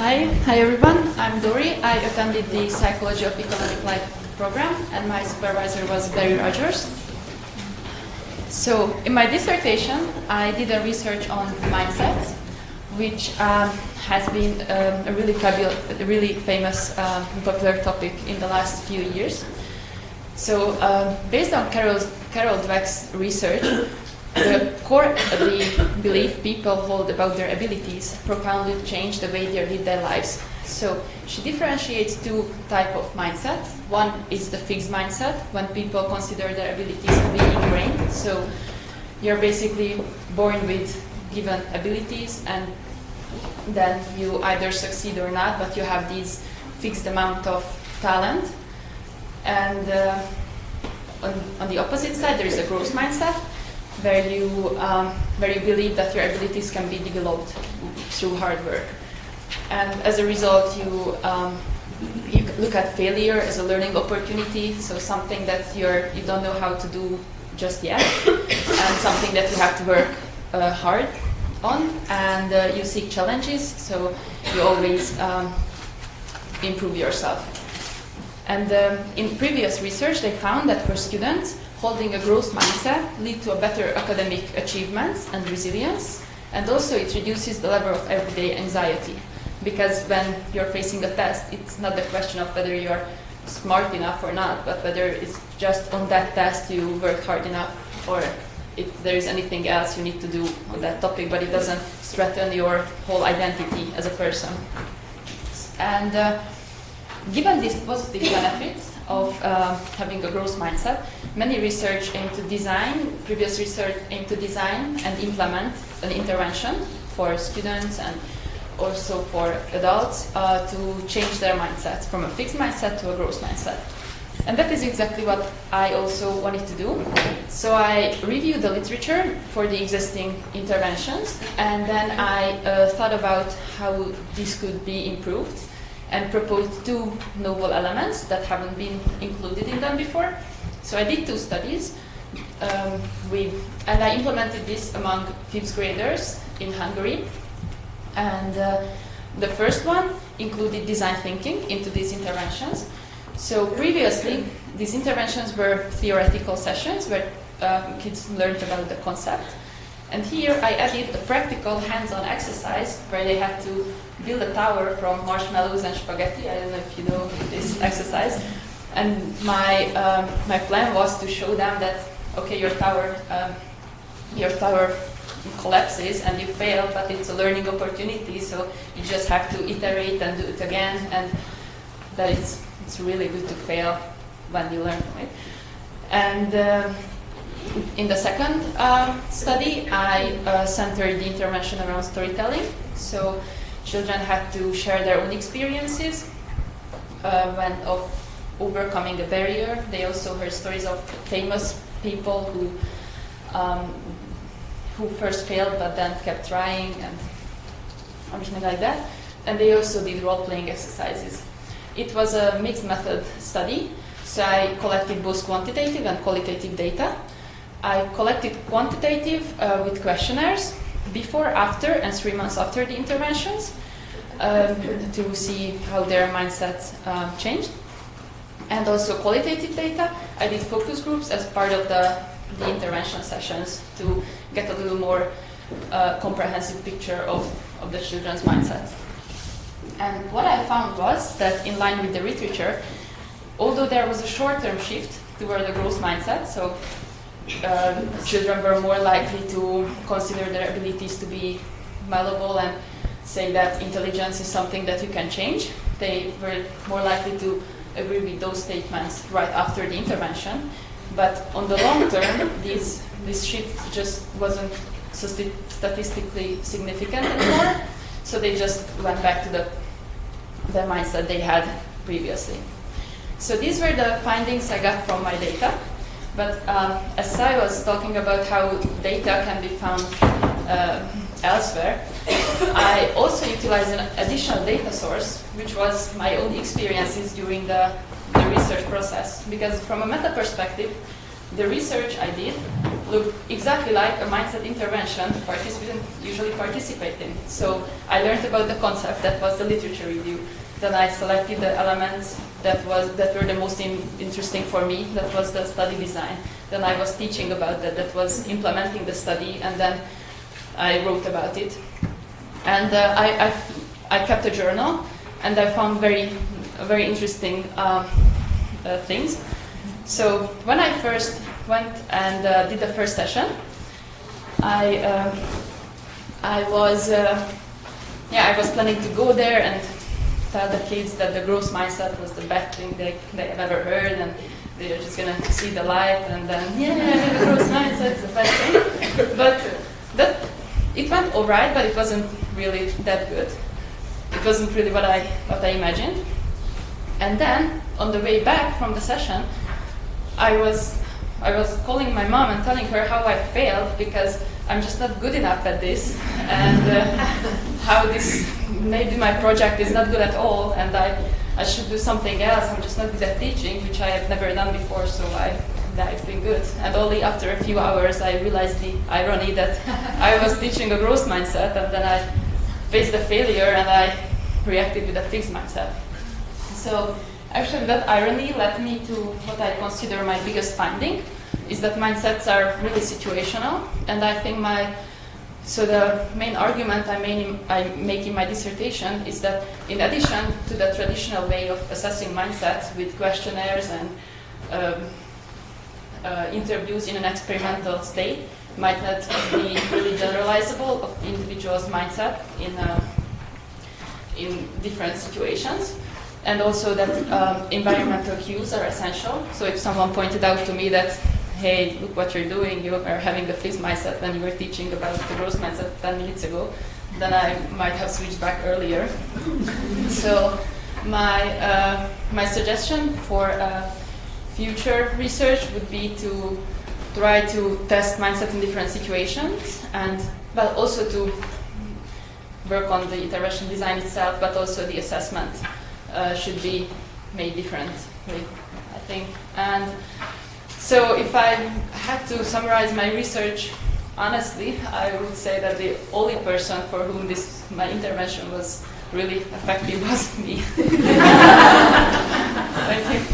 Hi everyone, I'm Dori. I attended the Psychology of Economic Life program and my supervisor was Barry Rogers. So in my dissertation, I did a research on mindset, which has been a really famous popular topic in the last few years. So based on Carol Dweck's research, the core belief people hold about their abilities profoundly change the way they live their lives. So she differentiates two types of mindset. One is the fixed mindset, when people consider their abilities to be ingrained. So you're basically born with given abilities and then you either succeed or not, but you have these fixed amount of talent. And on the opposite side, there is a growth mindset, where you believe that your abilities can be developed through hard work. And as a result, you look at failure as a learning opportunity, so something that you don't know how to do just yet, and something that you have to work hard on, and you seek challenges, so you always improve yourself. And in previous research, they found that for students, holding a growth mindset leads to a better academic achievements and resilience, and also it reduces the level of everyday anxiety. Because when you're facing a test, it's not the question of whether you're smart enough or not, but whether it's just on that test you work hard enough, or if there is anything else you need to do on that topic, but it doesn't threaten your whole identity as a person. And given these positive benefits of having a growth mindset, many research previous research aimed to design and implement an intervention for students and also for adults to change their mindsets from a fixed mindset to a growth mindset. And that is exactly what I also wanted to do. So I reviewed the literature for the existing interventions, and then I thought about how this could be improved and proposed two novel elements that haven't been included in them before. So I did two studies, and I implemented this among fifth graders in Hungary. And the first one included design thinking into these interventions. So previously, these interventions were theoretical sessions where kids learned about the concept. And here I added a practical hands-on exercise where they had to build a tower from marshmallows and spaghetti. I don't know if you know this exercise. And my plan was to show them that, okay, your tower collapses and you fail, but it's a learning opportunity, so you just have to iterate and do it again, and that it's really good to fail when you learn from it. And in the second study, I centered the intervention around storytelling. So children had to share their own experiences of overcoming a barrier. They also heard stories of famous people who first failed but then kept trying and something like that. And they also did role-playing exercises. It was a mixed method study, so I collected both quantitative and qualitative data. I collected quantitative with questionnaires before, after, and 3 months after the interventions to see how their mindsets changed. And also qualitative data. I did focus groups as part of the intervention sessions to get a little more comprehensive picture of the children's mindsets. And what I found was that in line with the literature, although there was a short-term shift toward the growth mindset, so children were more likely to consider their abilities to be malleable and say that intelligence is something that you can change. They were more likely to agree with those statements right after the intervention. But on the long term, this shift just wasn't statistically significant anymore. So they just went back to the mindset they had previously. So these were the findings I got from my data. But as I was talking about how data can be found elsewhere, I also utilized an additional data source, which was my own experiences during the research process. Because from a meta perspective, the research I did looked exactly like a mindset intervention participants usually participate in. So I learned about the concept, that was the literature review. Then I selected the elements that were the most interesting for me, that was the study design. Then I was teaching about that, that was implementing the study, and then I wrote about it. And I kept a journal, and I found very interesting things. So when I first went and did the first session, I was planning to go there and tell the kids that the growth mindset was the best thing they have ever heard, and they're just gonna see the light, and then the growth mindset is the best thing. But it went all right, but it wasn't really that good. It wasn't really what I imagined. And then on the way back from the session, I was calling my mom and telling her how I failed because I'm just not good enough at this, and how maybe my project is not good at all, and I should do something else. I'm just not good at teaching, which I have never done before, so it's been good. And only after a few hours I realized the irony that I was teaching a growth mindset, and then I faced the failure and I reacted with a fixed mindset. So actually that irony led me to what I consider my biggest finding, is that mindsets are really situational. And I think the main argument I make in my dissertation is that in addition to the traditional way of assessing mindsets with questionnaires and interviews in an experimental state might not be really generalizable of individuals' mindset in different situations. And also that environmental cues are essential. So if someone pointed out to me that, hey, look what you're doing, you are having the fixed mindset when you were teaching about the growth mindset 10 minutes ago, then I might have switched back earlier. So my suggestion for future research would be to try to test mindset in different situations, and also to work on the intervention design itself, but also the assessment should be made differently, I think. And so if I had to summarize my research honestly, I would say that the only person for whom my intervention was really effective was me. Thank you.